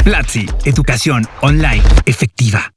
Platzi, educación online efectiva.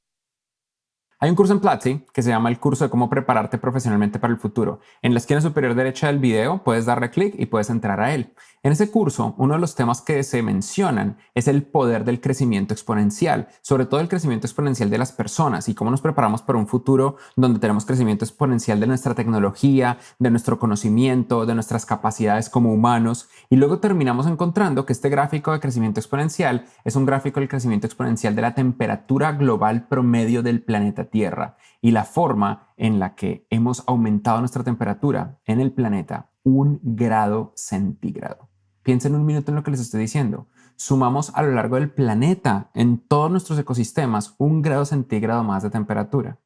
Hay un curso en Platzi que se llama el curso de cómo prepararte profesionalmente para el futuro. En la esquina superior derecha del video puedes darle clic y puedes entrar a él. En ese curso, uno de los temas que se mencionan es el poder del crecimiento exponencial, sobre todo el crecimiento exponencial de las personas y cómo nos preparamos para un futuro donde tenemos crecimiento exponencial de nuestra tecnología, de nuestro conocimiento, de nuestras capacidades como humanos. Y luego terminamos encontrando que este gráfico de crecimiento exponencial es un gráfico del crecimiento exponencial de la temperatura global promedio del planeta Tierra y la forma en la que hemos aumentado nuestra temperatura en el planeta 1 grado centígrado. Piensen un minuto en lo que les estoy diciendo. Sumamos a lo largo del planeta, en todos nuestros ecosistemas, 1 grado centígrado más de temperatura.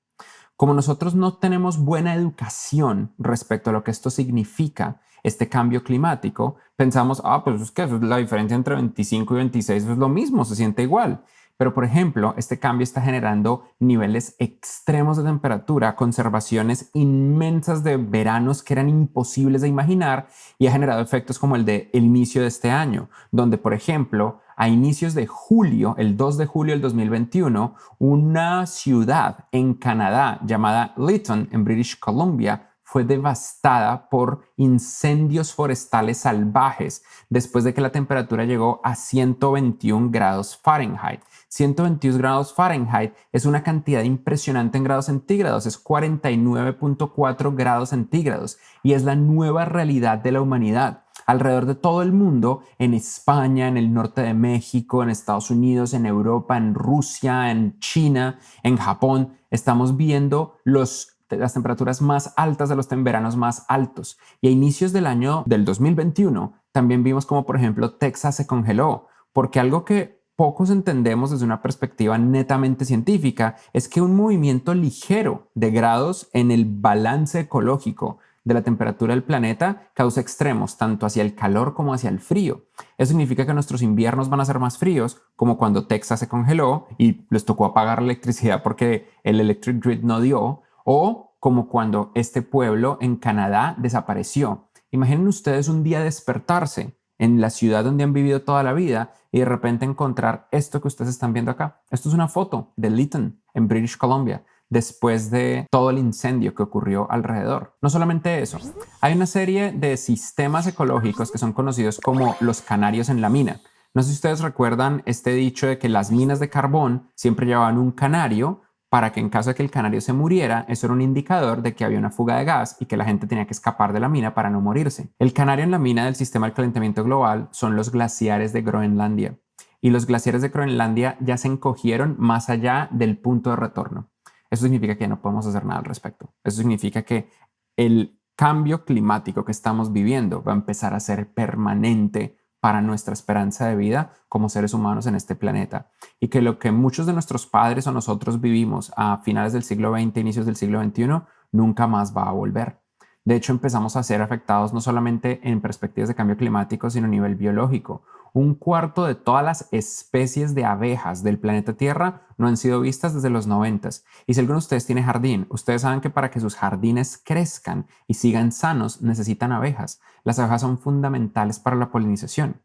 Como nosotros no tenemos buena educación respecto a lo que esto significa, este cambio climático, pensamos, pues es que eso es la diferencia entre 25 y 26, es lo mismo, se siente igual. Pero, por ejemplo, este cambio está generando niveles extremos de temperatura, conservaciones inmensas de veranos que eran imposibles de imaginar y ha generado efectos como el de el inicio de este año, donde, por ejemplo, a inicios de julio, el 2 de julio del 2021, una ciudad en Canadá llamada Lytton, en British Columbia, fue devastada por incendios forestales salvajes después de que la temperatura llegó a 121 grados Fahrenheit. 121 grados Fahrenheit es una cantidad impresionante en grados centígrados, es 49.4 grados centígrados y es la nueva realidad de la humanidad. Alrededor de todo el mundo, en España, en el norte de México, en Estados Unidos, en Europa, en Rusia, en China, en Japón, estamos viendo las temperaturas más altas de los veranos más altos. Y a inicios del año del 2021 también vimos como, por ejemplo, Texas se congeló, porque algo que pocos entendemos desde una perspectiva netamente científica es que un movimiento ligero de grados en el balance ecológico de la temperatura del planeta causa extremos tanto hacia el calor como hacia el frío. Eso significa que nuestros inviernos van a ser más fríos, como cuando Texas se congeló y les tocó apagar la electricidad porque el electric grid no dio, o como cuando este pueblo en Canadá desapareció. Imaginen ustedes un día despertarse en la ciudad donde han vivido toda la vida y de repente encontrar esto que ustedes están viendo acá. Esto es una foto de Lytton en British Columbia después de todo el incendio que ocurrió alrededor. No solamente eso, hay una serie de sistemas ecológicos que son conocidos como los canarios en la mina. No sé si ustedes recuerdan este dicho de que las minas de carbón siempre llevaban un canario para que en caso de que el canario se muriera, eso era un indicador de que había una fuga de gas y que la gente tenía que escapar de la mina para no morirse. El canario en la mina del sistema del calentamiento global son los glaciares de Groenlandia. Y los glaciares de Groenlandia ya se encogieron más allá del punto de retorno. Eso significa que ya no podemos hacer nada al respecto. Eso significa que el cambio climático que estamos viviendo va a empezar a ser permanente para nuestra esperanza de vida como seres humanos en este planeta. Y que lo que muchos de nuestros padres o nosotros vivimos a finales del siglo XX, inicios del siglo XXI, nunca más va a volver. De hecho, empezamos a ser afectados no solamente en perspectivas de cambio climático, sino a nivel biológico. 1/4 de todas las especies de abejas del planeta Tierra no han sido vistas desde los 90s. Y si alguno de ustedes tiene jardín, ustedes saben que para que sus jardines crezcan y sigan sanos necesitan abejas. Las abejas son fundamentales para la polinización.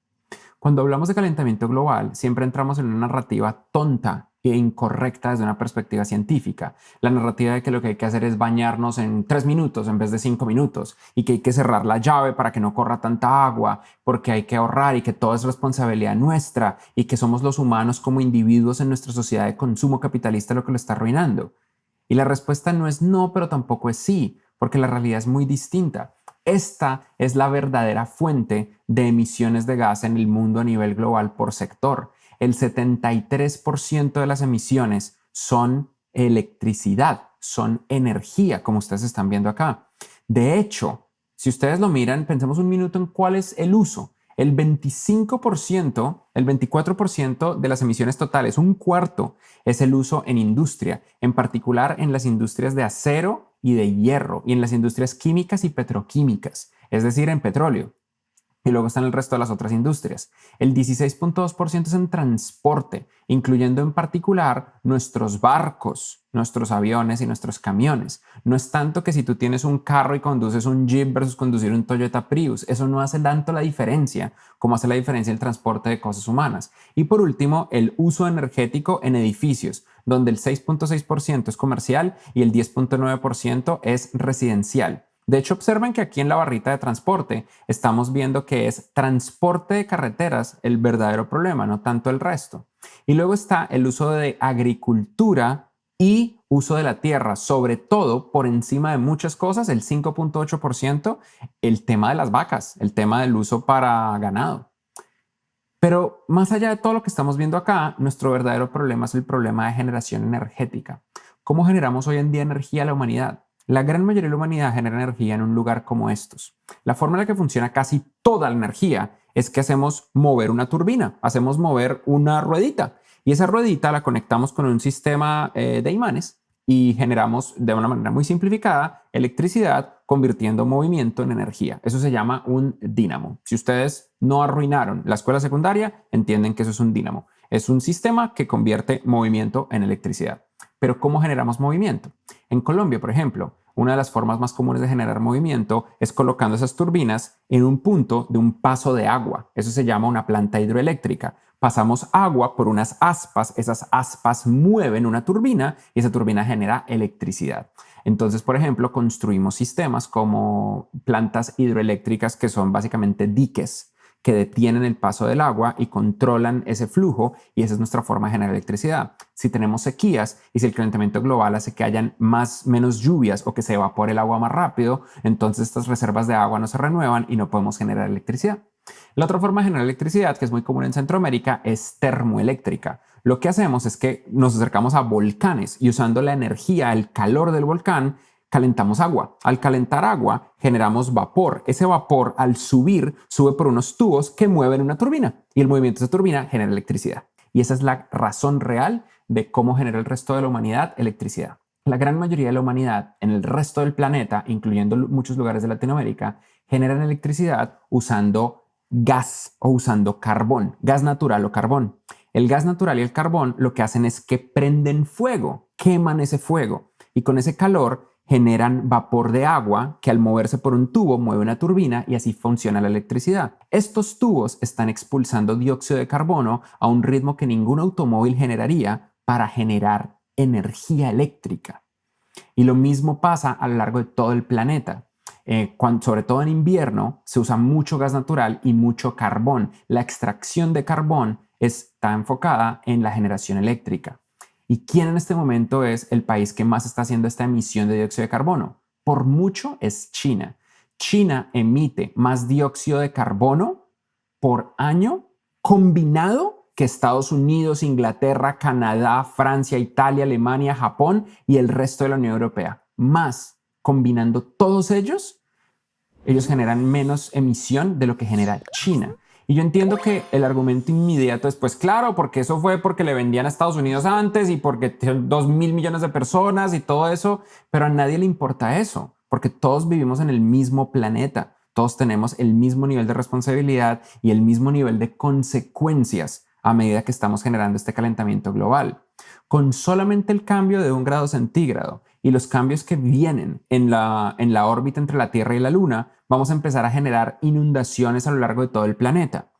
Cuando hablamos de calentamiento global, siempre entramos en una narrativa tonta e incorrecta desde una perspectiva científica. La narrativa de que lo que hay que hacer es bañarnos en 3 minutos en vez de 5 minutos y que hay que cerrar la llave para que no corra tanta agua, porque hay que ahorrar y que todo es responsabilidad nuestra y que somos los humanos como individuos en nuestra sociedad de consumo capitalista lo que lo está arruinando. Y la respuesta no es no, pero tampoco es sí, porque la realidad es muy distinta. Esta es la verdadera fuente de emisiones de gas en el mundo a nivel global por sector. El 73% de las emisiones son electricidad, son energía, como ustedes están viendo acá. De hecho, si ustedes lo miran, pensemos un minuto en cuál es el uso. El 25%, el 24% de las emisiones totales, 1/4, es el uso en industria, en particular en las industrias de acero y de hierro y en las industrias químicas y petroquímicas, es decir, en petróleo. Y luego están el resto de las otras industrias. El 16.2% es en transporte, incluyendo en particular nuestros barcos, nuestros aviones y nuestros camiones. No es tanto que si tú tienes un carro y conduces un Jeep versus conducir un Toyota Prius. Eso no hace tanto la diferencia como hace la diferencia el transporte de cosas humanas. Y por último, el uso energético en edificios, donde el 6.6% es comercial y el 10.9% es residencial. De hecho, observen que aquí en la barrita de transporte estamos viendo que es transporte de carreteras el verdadero problema, no tanto el resto. Y luego está el uso de agricultura y uso de la tierra, sobre todo por encima de muchas cosas, el 5.8%, el tema de las vacas, el tema del uso para ganado. Pero más allá de todo lo que estamos viendo acá, nuestro verdadero problema es el problema de generación energética. ¿Cómo generamos hoy en día energía a la humanidad? La gran mayoría de la humanidad genera energía en un lugar como estos. La forma en la que funciona casi toda la energía es que hacemos mover una turbina, hacemos mover una ruedita y esa ruedita la conectamos con un sistema de imanes y generamos de una manera muy simplificada electricidad convirtiendo movimiento en energía. Eso se llama un dínamo. Si ustedes no arruinaron la escuela secundaria, entienden que eso es un dínamo. Es un sistema que convierte movimiento en electricidad. Pero ¿cómo generamos movimiento? En Colombia, por ejemplo, una de las formas más comunes de generar movimiento es colocando esas turbinas en un punto de un paso de agua. Eso se llama una planta hidroeléctrica. Pasamos agua por unas aspas, esas aspas mueven una turbina y esa turbina genera electricidad. Entonces, por ejemplo, construimos sistemas como plantas hidroeléctricas que son básicamente diques que detienen el paso del agua y controlan ese flujo, y esa es nuestra forma de generar electricidad. Si tenemos sequías y si el calentamiento global hace que hayan menos lluvias o que se evapore el agua más rápido, entonces estas reservas de agua no se renuevan y no podemos generar electricidad. La otra forma de generar electricidad, que es muy común en Centroamérica, es termoeléctrica. Lo que hacemos es que nos acercamos a volcanes y usando la energía, el calor del volcán, calentamos agua. Al calentar agua, generamos vapor. Ese vapor, al subir, sube por unos tubos que mueven una turbina y el movimiento de esa turbina genera electricidad. Y esa es la razón real de cómo genera el resto de la humanidad electricidad. La gran mayoría de la humanidad en el resto del planeta, incluyendo muchos lugares de Latinoamérica, generan electricidad usando gas o usando carbón, gas natural o carbón. El gas natural y el carbón lo que hacen es que prenden fuego, queman ese fuego y con ese calor generan vapor de agua que al moverse por un tubo mueve una turbina y así funciona la electricidad. Estos tubos están expulsando dióxido de carbono a un ritmo que ningún automóvil generaría para generar energía eléctrica. Y lo mismo pasa a lo largo de todo el planeta. Sobre todo en invierno se usa mucho gas natural y mucho carbón. La extracción de carbón está enfocada en la generación eléctrica. ¿Y quién en este momento es el país que más está haciendo esta emisión de dióxido de carbono? Por mucho es China. China emite más dióxido de carbono por año combinado que Estados Unidos, Inglaterra, Canadá, Francia, Italia, Alemania, Japón y el resto de la Unión Europea. Más, combinando todos ellos generan menos emisión de lo que genera China. Y yo entiendo que el argumento inmediato es, pues claro, porque eso fue porque le vendían a Estados Unidos antes y porque 2.000 millones de personas y todo eso, pero a nadie le importa eso, porque todos vivimos en el mismo planeta, todos tenemos el mismo nivel de responsabilidad y el mismo nivel de consecuencias a medida que estamos generando este calentamiento global. Con solamente el cambio de 1 grado centígrado y los cambios que vienen en la órbita entre la Tierra y la Luna, vamos a empezar a generar inundaciones a lo largo de todo el planeta.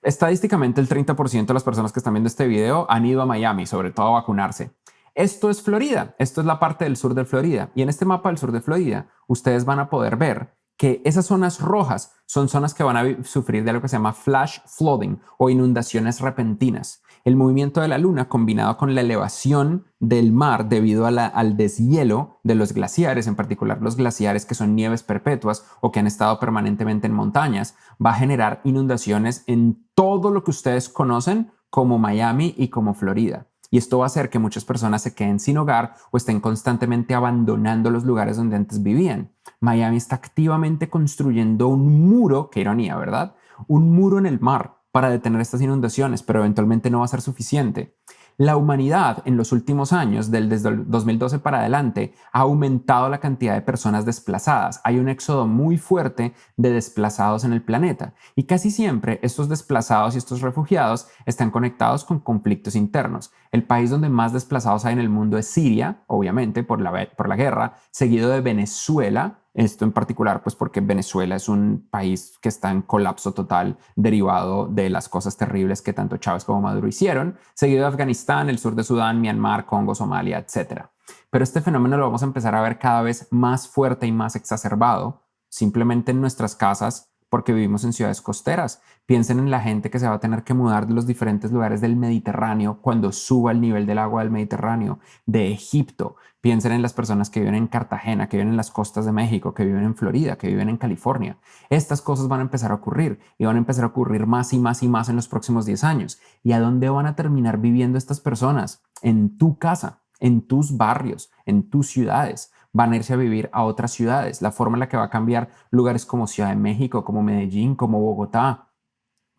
Estadísticamente, el 30% de las personas que están viendo este video han ido a Miami, sobre todo a vacunarse. Esto es Florida, esto es la parte del sur de Florida. Y en este mapa del sur de Florida, ustedes van a poder ver que esas zonas rojas son zonas que van a sufrir de lo que se llama flash flooding o inundaciones repentinas. El movimiento de la luna combinado con la elevación del mar debido al deshielo de los glaciares, en particular los glaciares que son nieves perpetuas o que han estado permanentemente en montañas, va a generar inundaciones en todo lo que ustedes conocen como Miami y como Florida. Y esto va a hacer que muchas personas se queden sin hogar o estén constantemente abandonando los lugares donde antes vivían. Miami está activamente construyendo un muro, qué ironía, ¿verdad? Un muro en el mar para detener estas inundaciones, pero eventualmente no va a ser suficiente. La humanidad en los últimos años, desde el 2012 para adelante, ha aumentado la cantidad de personas desplazadas. Hay un éxodo muy fuerte de desplazados en el planeta y casi siempre estos desplazados y estos refugiados están conectados con conflictos internos. El país donde más desplazados hay en el mundo es Siria, obviamente por la guerra, seguido de Venezuela. Esto en particular, pues porque Venezuela es un país que está en colapso total derivado de las cosas terribles que tanto Chávez como Maduro hicieron, seguido de Afganistán, el sur de Sudán, Myanmar, Congo, Somalia, etc. Pero este fenómeno lo vamos a empezar a ver cada vez más fuerte y más exacerbado, simplemente en nuestras casas, porque vivimos en ciudades costeras. Piensen en la gente que se va a tener que mudar de los diferentes lugares del Mediterráneo cuando suba el nivel del agua del Mediterráneo, de Egipto. Piensen en las personas que viven en Cartagena, que viven en las costas de México, que viven en Florida, que viven en California. Estas cosas van a empezar a ocurrir y van a empezar a ocurrir más y más y más en los próximos 10 años. ¿Y a dónde van a terminar viviendo estas personas? En tu casa, en tus barrios, en tus ciudades. Van a irse a vivir a otras ciudades. La forma en la que va a cambiar lugares como Ciudad de México, como Medellín, como Bogotá.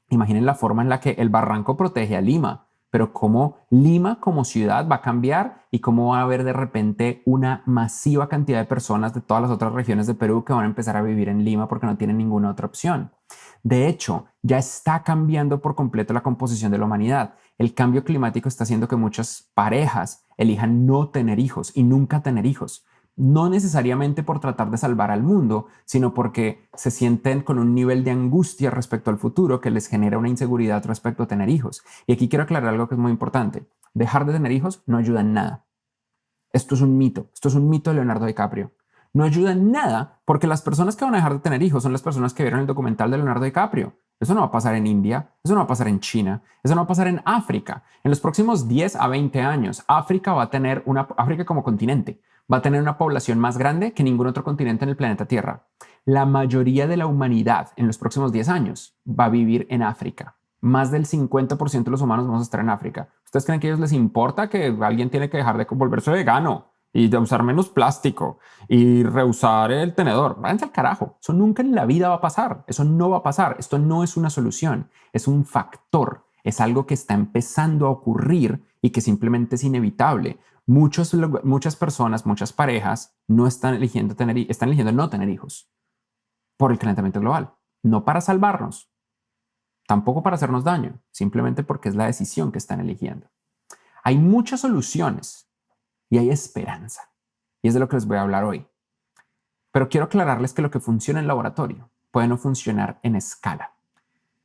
Imaginen la forma en la que el Barranco protege a Lima, pero cómo Lima como ciudad va a cambiar y cómo va a haber de repente una masiva cantidad de personas de todas las otras regiones de Perú que van a empezar a vivir en Lima porque no tienen ninguna otra opción. De hecho, ya está cambiando por completo la composición de la humanidad. El cambio climático está haciendo que muchas parejas elijan no tener hijos y nunca tener hijos. No necesariamente por tratar de salvar al mundo, sino porque se sienten con un nivel de angustia respecto al futuro que les genera una inseguridad respecto a tener hijos. Y aquí quiero aclarar algo que es muy importante. Dejar de tener hijos no ayuda en nada. Esto es un mito de Leonardo DiCaprio. No ayuda en nada porque las personas que van a dejar de tener hijos son las personas que vieron el documental de Leonardo DiCaprio. Eso no va a pasar en India, eso no va a pasar en China, eso no va a pasar en África. En los próximos 10 a 20 años, África como continente va a tener una población más grande que ningún otro continente en el planeta Tierra. La mayoría de la humanidad en los próximos 10 años va a vivir en África. Más del 50% de los humanos vamos a estar en África. ¿Ustedes creen que a ellos les importa que alguien tiene que dejar de volverse vegano y de usar menos plástico y reusar el tenedor? Váyanse al carajo. Eso nunca en la vida va a pasar. Eso no va a pasar. Esto no es una solución. Es un factor. Es algo que está empezando a ocurrir y que simplemente es inevitable. Muchas personas, muchas parejas no están eligiendo no tener hijos por el calentamiento global. No para salvarnos, tampoco para hacernos daño, simplemente porque es la decisión que están eligiendo. Hay muchas soluciones y hay esperanza. Y es de lo que les voy a hablar hoy. Pero quiero aclararles que lo que funciona en laboratorio puede no funcionar en escala.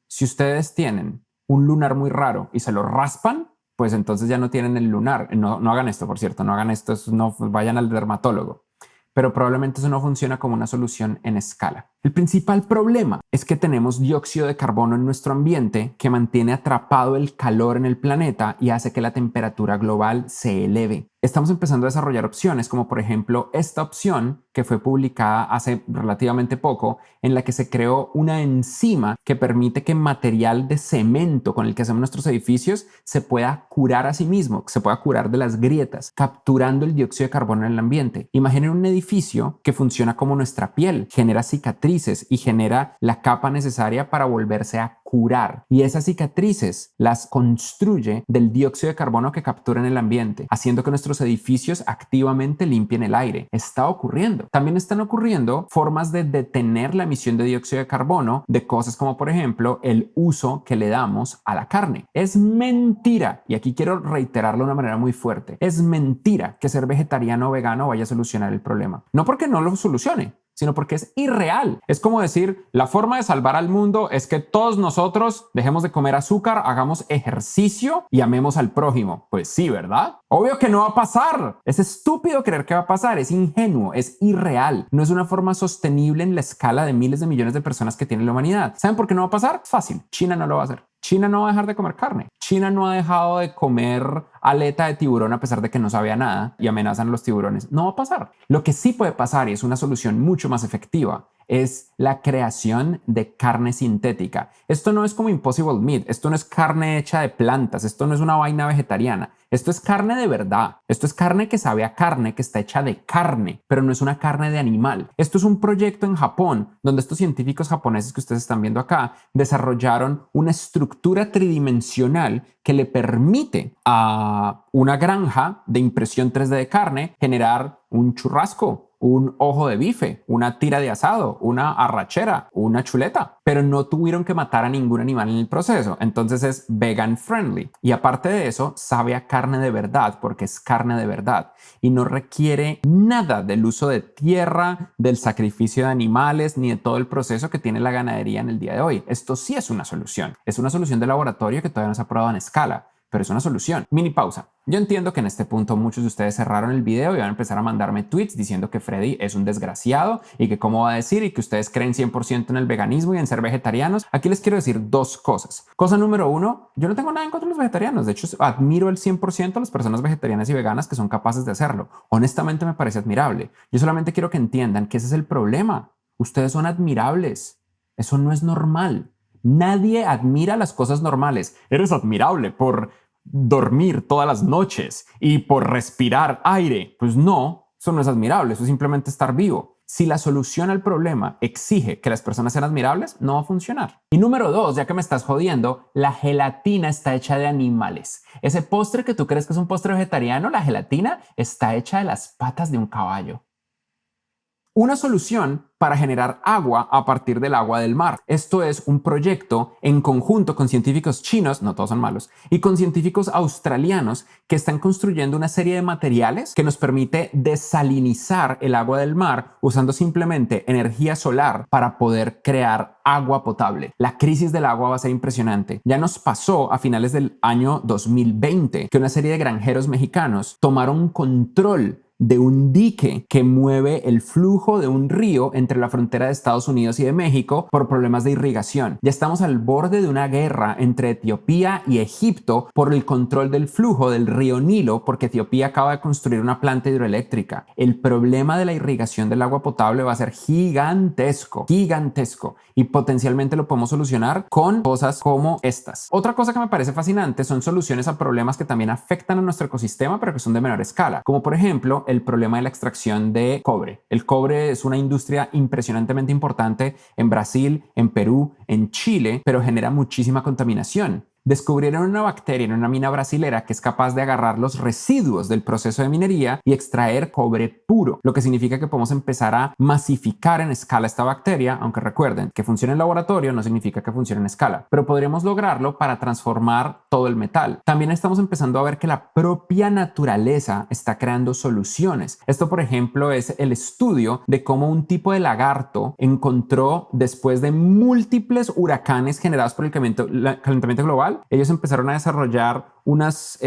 Si ustedes tienen un lunar muy raro y se lo raspan, pues entonces ya no tienen el lunar. No hagan esto, por cierto, no hagan esto, no vayan al dermatólogo. Pero probablemente eso no funciona como una solución en escala. El principal problema es que tenemos dióxido de carbono en nuestro ambiente que mantiene atrapado el calor en el planeta y hace que la temperatura global se eleve. Estamos empezando a desarrollar opciones como por ejemplo esta opción que fue publicada hace relativamente poco en la que se creó una enzima que permite que material de cemento con el que hacemos nuestros edificios se pueda curar a sí mismo, se pueda curar de las grietas, capturando el dióxido de carbono en el ambiente. Imaginen un edificio que funciona como nuestra piel, genera cicatrices y genera la capa necesaria para volverse a curar. Y esas cicatrices las construye del dióxido de carbono que captura en el ambiente, haciendo que nuestros edificios activamente limpien el aire. Está ocurriendo. También están ocurriendo formas de detener la emisión de dióxido de carbono de cosas como, por ejemplo, el uso que le damos a la carne. Es mentira, y aquí quiero reiterarlo de una manera muy fuerte, es mentira que ser vegetariano o vegano vaya a solucionar el problema. No porque no lo solucione, sino porque es irreal. Es como decir, la forma de salvar al mundo es que todos nosotros dejemos de comer azúcar, hagamos ejercicio y amemos al prójimo. Pues sí, ¿verdad? Obvio que no va a pasar. Es estúpido creer que va a pasar, es ingenuo, es irreal. No es una forma sostenible en la escala de miles de millones de personas que tiene la humanidad. ¿Saben por qué no va a pasar? Es fácil. China no lo va a hacer. China no va a dejar de comer carne. China no ha dejado de comer aleta de tiburón a pesar de que no sabía nada y amenazan a los tiburones. No va a pasar. Lo que sí puede pasar y es una solución mucho más efectiva es la creación de carne sintética. Esto no es como Impossible Meat, esto no es carne hecha de plantas, esto no es una vaina vegetariana. Esto es carne de verdad. Esto es carne que sabe a carne, que está hecha de carne, pero no es una carne de animal. Esto es un proyecto en Japón, donde estos científicos japoneses que ustedes están viendo acá desarrollaron una estructura tridimensional que le permite a una granja de impresión 3D de carne generar un churrasco, un ojo de bife, una tira de asado, una arrachera, una chuleta, pero no tuvieron que matar a ningún animal en el proceso. Entonces es vegan friendly. Y aparte de eso, sabe a carne de verdad porque es carne de verdad y no requiere nada del uso de tierra, del sacrificio de animales, ni de todo el proceso que tiene la ganadería en el día de hoy. Esto sí es una solución. Es una solución de laboratorio que todavía no se ha probado en escala, pero es una solución. Mini pausa. Yo entiendo que en este punto muchos de ustedes cerraron el video y van a empezar a mandarme tweets diciendo que Freddy es un desgraciado y que cómo va a decir y que ustedes creen 100% en el veganismo y en ser vegetarianos. Aquí les quiero decir dos cosas. Cosa número uno, yo no tengo nada en contra de los vegetarianos. De hecho, admiro el 100% a las personas vegetarianas y veganas que son capaces de hacerlo. Honestamente me parece admirable. Yo solamente quiero que entiendan que ese es el problema. Ustedes son admirables. Eso no es normal. Nadie admira las cosas normales. Eres admirable por dormir todas las noches y por respirar aire. Pues no, eso no es admirable, eso es simplemente estar vivo. Si la solución al problema exige que las personas sean admirables, no va a funcionar. Y número dos, ya que me estás jodiendo, la gelatina está hecha de animales. Ese postre que tú crees que es un postre vegetariano, la gelatina está hecha de las patas de un caballo. Una solución para generar agua a partir del agua del mar. Esto es un proyecto en conjunto con científicos chinos, no todos son malos, y con científicos australianos que están construyendo una serie de materiales que nos permite desalinizar el agua del mar usando simplemente energía solar para poder crear agua potable. La crisis del agua va a ser impresionante. Ya nos pasó a finales del año 2020 que una serie de granjeros mexicanos tomaron control de un dique que mueve el flujo de un río entre la frontera de Estados Unidos y de México por problemas de irrigación. Ya estamos al borde de una guerra entre Etiopía y Egipto por el control del flujo del río Nilo porque Etiopía acaba de construir una planta hidroeléctrica. El problema de la irrigación del agua potable va a ser gigantesco, gigantesco y potencialmente lo podemos solucionar con cosas como estas. Otra cosa que me parece fascinante son soluciones a problemas que también afectan a nuestro ecosistema pero que son de menor escala, como por ejemplo el problema de la extracción de cobre. El cobre es una industria impresionantemente importante en Brasil, en Perú, en Chile, pero genera muchísima contaminación. Descubrieron una bacteria en una mina brasilera que es capaz de agarrar los residuos del proceso de minería y extraer cobre puro, lo que significa que podemos empezar a masificar en escala esta bacteria, aunque recuerden que funcione en laboratorio no significa que funcione en escala, pero podríamos lograrlo para transformar todo el metal. También estamos empezando a ver que la propia naturaleza está creando soluciones. Esto, por ejemplo, es el estudio de cómo un tipo de lagarto encontró, después de múltiples huracanes generados por el calentamiento global, ellos empezaron a desarrollar unas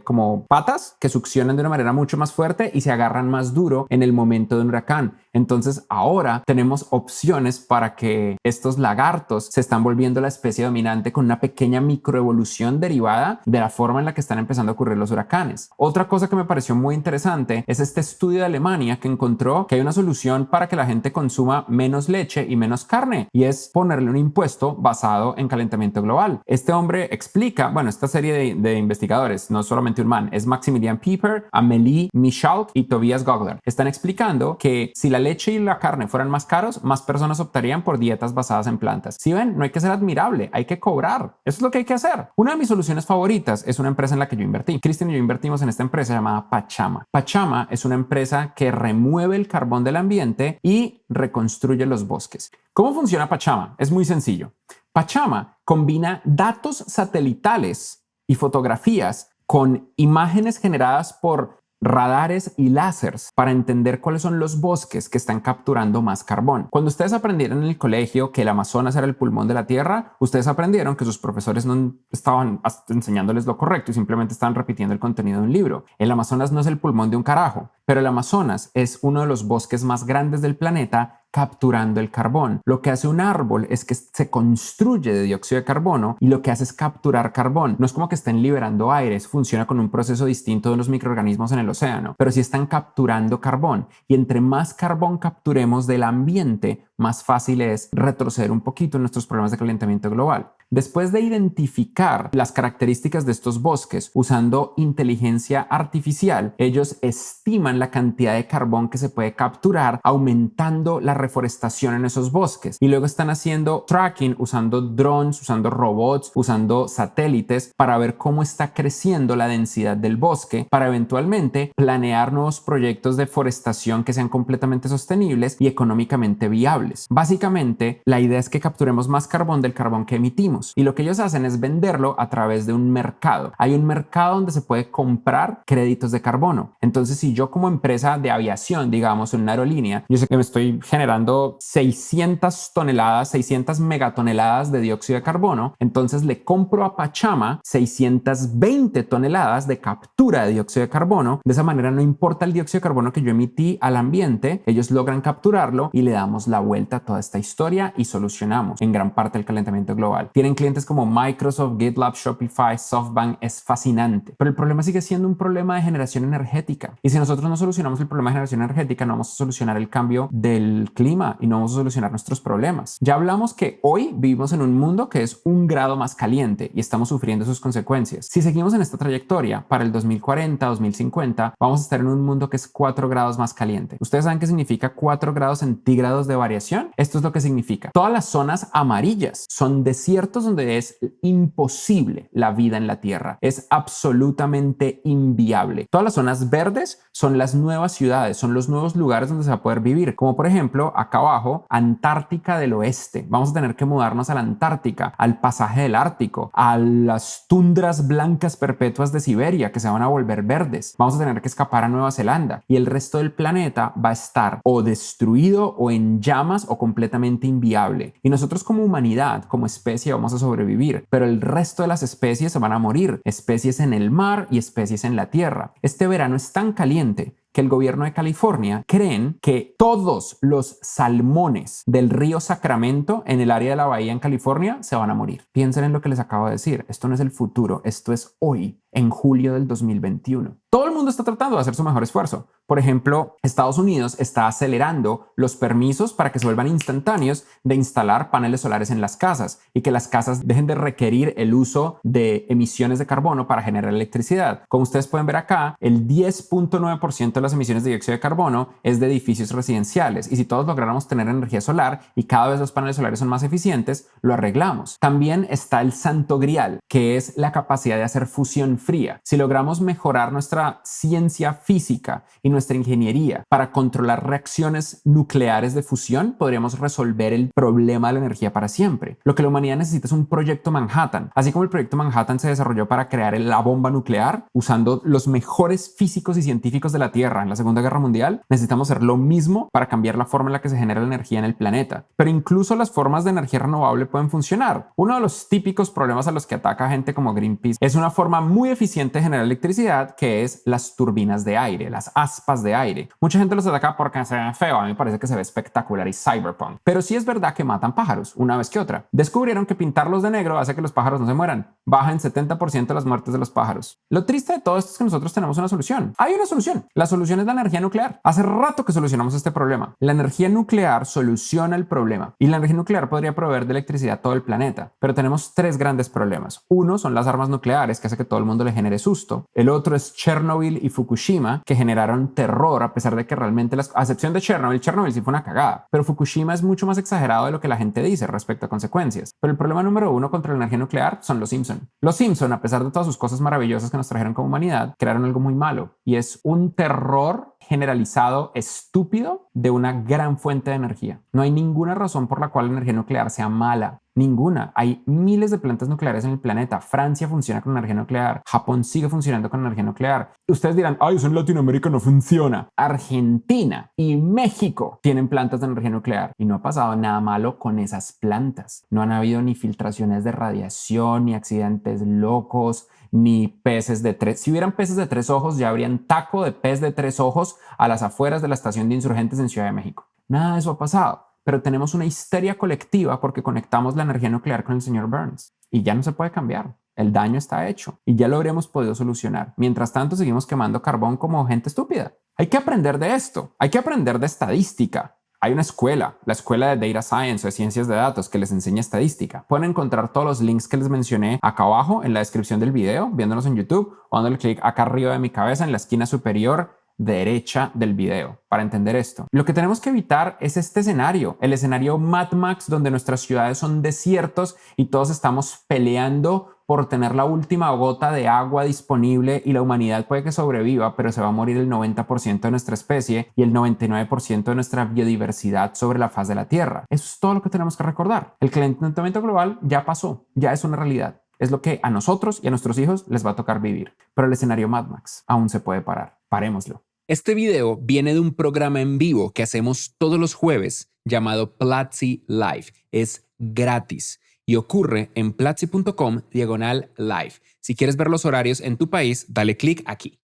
como patas que succionan de una manera mucho más fuerte y se agarran más duro en el momento de un huracán. Entonces ahora tenemos opciones para que estos lagartos se están volviendo la especie dominante con una pequeña microevolución derivada de la forma en la que están empezando a ocurrir los huracanes. Otra cosa que me pareció muy interesante es este estudio de Alemania que encontró que hay una solución para que la gente consuma menos leche y menos carne y es ponerle un impuesto basado en calentamiento global. Este hombre explica, bueno, esta serie de investigadores, no solamente un man, es Maximilian Pieper, Amélie Michalk y Tobias Gogler. Están explicando que si la leche y la carne fueran más caros, más personas optarían por dietas basadas en plantas. Si ven, no hay que ser admirable, hay que cobrar. Eso es lo que hay que hacer. Una de mis soluciones favoritas es una empresa en la que yo invertí. Cristian y yo invertimos en esta empresa llamada Pachama. Pachama es una empresa que remueve el carbón del ambiente y reconstruye los bosques. ¿Cómo funciona Pachama? Es muy sencillo. Pachama combina datos satelitales y fotografías con imágenes generadas por radares y láseres para entender cuáles son los bosques que están capturando más carbón. Cuando ustedes aprendieron en el colegio que el Amazonas era el pulmón de la Tierra, ustedes aprendieron que sus profesores no estaban enseñándoles lo correcto y simplemente estaban repitiendo el contenido de un libro. El Amazonas no es el pulmón de un carajo, pero el Amazonas es uno de los bosques más grandes del planeta capturando el carbón. Lo que hace un árbol es que se construye de dióxido de carbono y lo que hace es capturar carbón. No es como que estén liberando aire, funciona con un proceso distinto de los microorganismos en el océano, pero sí están capturando carbón, y entre más carbón capturemos del ambiente, más fácil es retroceder un poquito en nuestros problemas de calentamiento global. Después de identificar las características de estos bosques usando inteligencia artificial, ellos estiman la cantidad de carbón que se puede capturar aumentando la reforestación en esos bosques, y luego están haciendo tracking usando drones, usando robots, usando satélites para ver cómo está creciendo la densidad del bosque, para eventualmente planear nuevos proyectos de forestación que sean completamente sostenibles y económicamente viables. Básicamente, la idea es que capturemos más carbón del carbón que emitimos, y lo que ellos hacen es venderlo a través de un mercado. Hay un mercado donde se puede comprar créditos de carbono. Entonces, si yo como empresa de aviación, digamos, en una aerolínea, yo sé que me estoy generando 600 toneladas, 600 megatoneladas de dióxido de carbono, entonces le compro a Pachama 620 toneladas de captura de dióxido de carbono. De esa manera, no importa el dióxido de carbono que yo emití al ambiente, ellos logran capturarlo y le damos la vuelta a toda esta historia y solucionamos en gran parte el calentamiento global. Tienen clientes como Microsoft, GitLab, Shopify, SoftBank. Es fascinante, pero el problema sigue siendo un problema de generación energética, y si nosotros no solucionamos el problema de generación energética, no vamos a solucionar el cambio del clima y no vamos a solucionar nuestros problemas. Ya hablamos que hoy vivimos en un mundo que es 1 grado más caliente y estamos sufriendo sus consecuencias. Si seguimos en esta trayectoria, para el 2040, 2050, vamos a estar en un mundo que es 4 grados más caliente. ¿Ustedes saben qué significa 4 grados centígrados de variación? Esto es lo que significa. Todas las zonas amarillas son desiertos donde es imposible la vida en la Tierra. Es absolutamente inviable. Todas las zonas verdes son las nuevas ciudades, son los nuevos lugares donde se va a poder vivir, como por ejemplo acá abajo, Antártica del Oeste. Vamos a tener que mudarnos a la Antártica, al pasaje del Ártico, a las tundras blancas perpetuas de Siberia que se van a volver verdes. Vamos a tener que escapar a Nueva Zelanda, y el resto del planeta va a estar o destruido o en llamas o completamente inviable. Y nosotros como humanidad, como especie, vamos a sobrevivir, pero el resto de las especies se van a morir, especies en el mar y especies en la tierra. Este verano es tan caliente que el gobierno de California creen que todos los salmones del río Sacramento en el área de la bahía en California se van a morir. Piensen en lo que les acabo de decir. Esto no es el futuro, esto es hoy, en julio del 2021. Todo el mundo está tratando de hacer su mejor esfuerzo. Por ejemplo, Estados Unidos está acelerando los permisos para que se vuelvan instantáneos de instalar paneles solares en las casas y que las casas dejen de requerir el uso de emisiones de carbono para generar electricidad. Como ustedes pueden ver acá, el 10.9% de las emisiones de dióxido de carbono es de edificios residenciales, y si todos lográramos tener energía solar y cada vez los paneles solares son más eficientes, lo arreglamos. También está el santo grial, que es la capacidad de hacer fusión fría. Si logramos mejorar nuestra ciencia física y nuestra ingeniería para controlar reacciones nucleares de fusión, podríamos resolver el problema de la energía para siempre. Lo que la humanidad necesita es un proyecto Manhattan. Así como el proyecto Manhattan se desarrolló para crear la bomba nuclear usando los mejores físicos y científicos de la Tierra en la Segunda Guerra Mundial, necesitamos hacer lo mismo para cambiar la forma en la que se genera la energía en el planeta. Pero incluso las formas de energía renovable pueden funcionar. Uno de los típicos problemas a los que ataca gente como Greenpeace es una forma muy eficiente de generar electricidad, que es las turbinas de aire, las aspas de aire. Mucha gente los ataca porque se ven feo. A mí me parece que se ve espectacular y cyberpunk. Pero sí es verdad que matan pájaros una vez que otra. Descubrieron que pintarlos de negro hace que los pájaros no se mueran. Baja en 70% las muertes de los pájaros. Lo triste de todo esto es que nosotros tenemos una solución. Hay una solución. La solución es la energía nuclear. Hace rato que solucionamos este problema. La energía nuclear soluciona el problema, y la energía nuclear podría proveer de electricidad a todo el planeta. Pero tenemos 3 grandes problemas. Uno son las armas nucleares, que hace que todo el mundo le genere susto. El otro es Chernobyl y Fukushima, que generaron terror, a pesar de que realmente, a excepción de Chernobyl sí fue una cagada. Pero Fukushima es mucho más exagerado de lo que la gente dice respecto a consecuencias. Pero el problema número 1 contra la energía nuclear son los Simpson. Los Simpson, a pesar de todas sus cosas maravillosas que nos trajeron como humanidad, crearon algo muy malo, y es un terror generalizado estúpido de una gran fuente de energía. No hay ninguna razón por la cual la energía nuclear sea mala. Ninguna. Hay miles de plantas nucleares en el planeta. Francia funciona con energía nuclear. Japón sigue funcionando con energía nuclear. Ustedes dirán, ay, eso en Latinoamérica no funciona. Argentina y México tienen plantas de energía nuclear y no ha pasado nada malo con esas plantas. No han habido ni filtraciones de radiación, ni accidentes locos, ni peces de 3. Si hubieran peces de 3 ojos, ya habrían taco de pez de 3 ojos a las afueras de la estación de Insurgentes en Ciudad de México. Nada de eso ha pasado, pero tenemos una histeria colectiva porque conectamos la energía nuclear con el señor Burns y ya no se puede cambiar. El daño está hecho y ya lo habríamos podido solucionar. Mientras tanto, seguimos quemando carbón como gente estúpida. Hay que aprender de esto. Hay que aprender de estadística. Hay una escuela, la escuela de Data Science o de Ciencias de Datos, que les enseña estadística. Pueden encontrar todos los links que les mencioné acá abajo en la descripción del video, viéndonos en YouTube, o dándole clic acá arriba de mi cabeza en la esquina superior derecha del video para entender esto. Lo que tenemos que evitar es este escenario, el escenario Mad Max, donde nuestras ciudades son desiertos y todos estamos peleando por tener la última gota de agua disponible y la humanidad puede que sobreviva, pero se va a morir el 90% de nuestra especie y el 99% de nuestra biodiversidad sobre la faz de la Tierra. Eso es todo lo que tenemos que recordar. El calentamiento global ya pasó, ya es una realidad. Es lo que a nosotros y a nuestros hijos les va a tocar vivir. Pero el escenario Mad Max aún se puede parar. Parémoslo. Este video viene de un programa en vivo que hacemos todos los jueves llamado Platzi Live. Es gratis y ocurre en platzi.com/live. Si quieres ver los horarios en tu país, dale clic aquí.